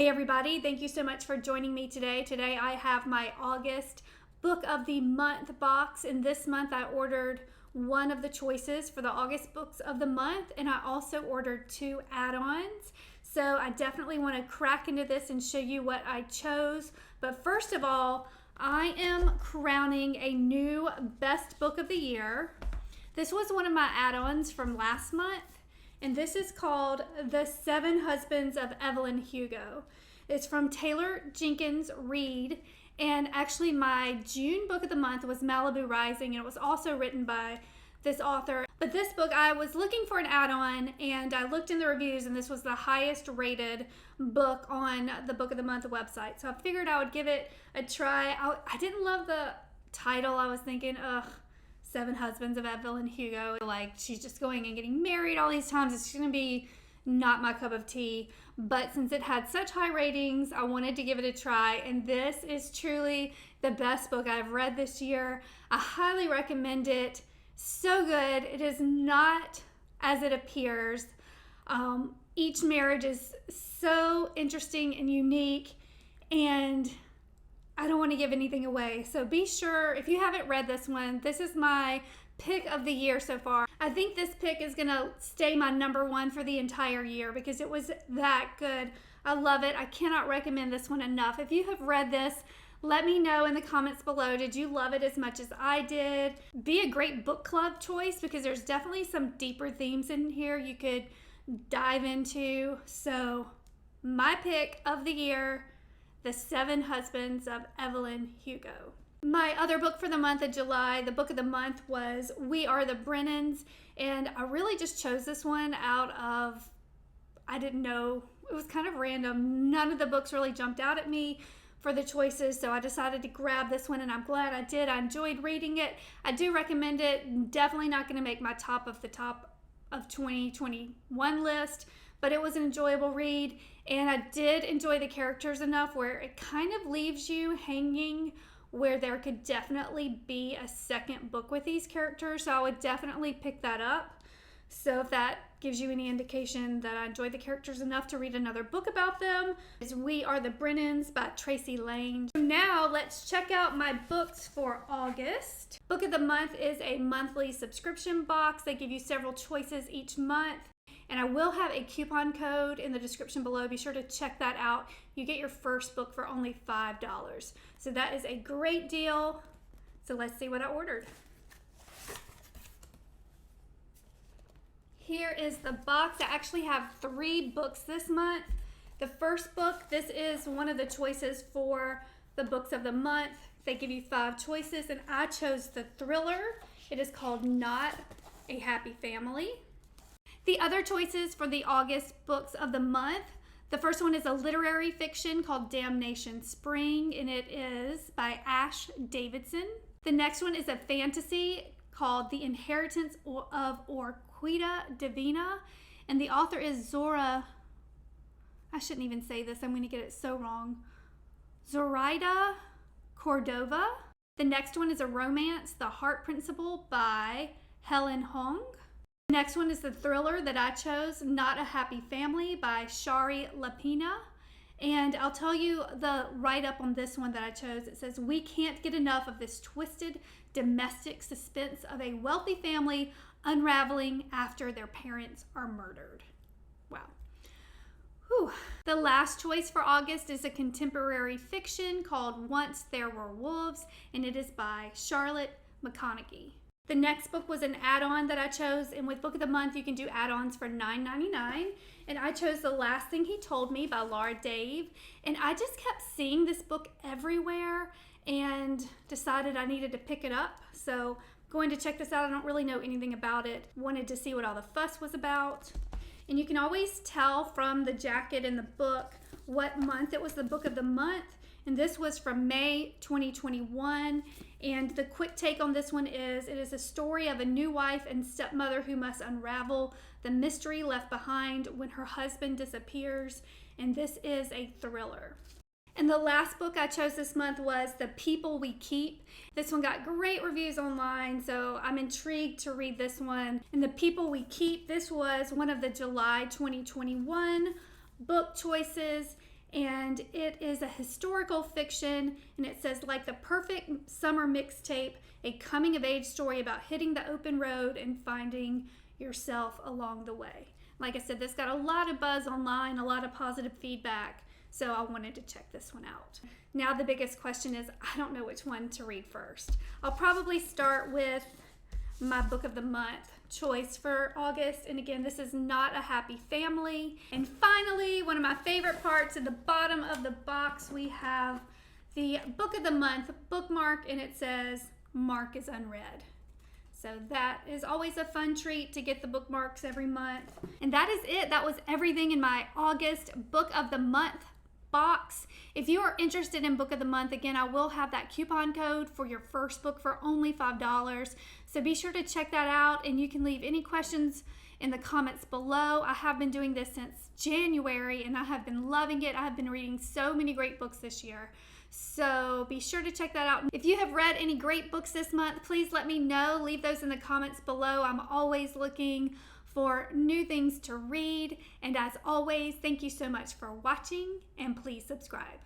Hey everybody, thank you so much for joining me today. Today I have my August Book of the Month box, and this month I ordered one of the choices for the August books of the month, and I also ordered 2 add-ons. So I definitely want to crack into this and show you what I chose. But first of all, I am crowning a new best book of the year. This was one of my add-ons from last month, and this is called The 7 Husbands of Evelyn Hugo. It's from Taylor Jenkins Reid, and actually my June book of the month was Malibu Rising, and it was also written by this author. But this book, I was looking for an add-on, and I looked in the reviews, and this was the highest rated book on the Book of the Month website. So I figured I would give it a try. I didn't love the title. I was thinking, ugh, 7 Husbands of Evelyn Hugo. Like, she's just going and getting married all these times. It's going to be not my cup of tea. But since it had such high ratings, I wanted to give it a try. And this is truly the best book I've read this year. I highly recommend it. So good. It is not as it appears. Each marriage is so interesting and unique, and I don't want to give anything away. So be sure, if you haven't read this one, this is my pick of the year so far. I think this pick is going to stay my #1 for the entire year because it was that good. I love it. I cannot recommend this one enough. If you have read this, let me know in the comments below. Did you love it as much as I did? Be a great book club choice because there's definitely some deeper themes in here you could dive into. So my pick of the year, The 7 Husbands of Evelyn Hugo. My other book for the month of July, the book of the month, was We Are the Brennans, and I really just chose this one out of, I didn't know, it was kind of random. None of the books really jumped out at me for the choices, so I decided to grab this one, and I'm glad I did. I enjoyed reading it. I do recommend it. Definitely not going to make my top of 2021 list, but it was an enjoyable read, and I did enjoy the characters enough where it kind of leaves you hanging where there could definitely be a second book with these characters, so I would definitely pick that up. So if that gives you any indication that I enjoyed the characters enough to read another book about them, is We Are the Brennans by Tracy Lane. Now let's check out my books for August. Book of the Month is a monthly subscription box. They give you several choices each month, and I will have a coupon code in the description below. Be sure to check that out. You get your first book for only $5. So that is a great deal. So let's see what I ordered. Here is the box. I actually have 3 books this month. The first book, this is one of the choices for the books of the month. They give you 5 choices, and I chose the thriller. It is called Not a Happy Family. The other choices for the August books of the month, the first one is a literary fiction called Damnation Spring, and it is by Ash Davidson. The next one is a fantasy called The Inheritance of Orquídea Divina, and the author is Zora, I shouldn't even say this, I'm going to get it so wrong, Zoraida Cordova. The next one is a romance, The Heart Principle by Helen Hong. The next one is the thriller that I chose, Not a Happy Family by Shari Lapina. And I'll tell you the write-up on this one that I chose. It says, we can't get enough of this twisted domestic suspense of a wealthy family unraveling after their parents are murdered. Wow. Whew. The last choice for August is a contemporary fiction called Once There Were Wolves, and it is by Charlotte McConaughey. The next book was an add-on that I chose, and with Book of the Month, you can do add-ons for $9.99. And I chose The Last Thing He Told Me by Laura Dave. And I just kept seeing this book everywhere and decided I needed to pick it up. So I'm going to check this out. I don't really know anything about it. Wanted to see what all the fuss was about. And you can always tell from the jacket in the book what month it was the Book of the Month. And this was from May 2021. And the quick take on this one is, it is a story of a new wife and stepmother who must unravel the mystery left behind when her husband disappears. And this is a thriller. And the last book I chose this month was The People We Keep. This one got great reviews online, so I'm intrigued to read this one. And The People We Keep, this was one of the July 2021 book choices. and it is a historical fiction, and it says, like the perfect summer mixtape, a coming-of-age story about hitting the open road and finding yourself along the way. Like I said, this got a lot of buzz online, a lot of positive feedback, so I wanted to check this one out. Now the biggest question is, I don't know which one to read first. I'll probably start with my book of the month choice for August, and again, this is Not a Happy Family. And finally, one of my favorite parts, at the bottom of the box, we have the book of the month bookmark, and it says, Mark is unread. So that is always a fun treat to get the bookmarks every month. And that is it. That was everything in my August book of the month box. If you are interested in book of the month, again, I will have that coupon code for your first book for only $5. So be sure to check that out, and you can leave any questions in the comments below. I have been doing this since January, and I have been loving it. I have been reading so many great books this year. So be sure to check that out. If you have read any great books this month, please let me know. Leave those in the comments below. I'm always looking for new things to read. And as always, thank you so much for watching, and please subscribe.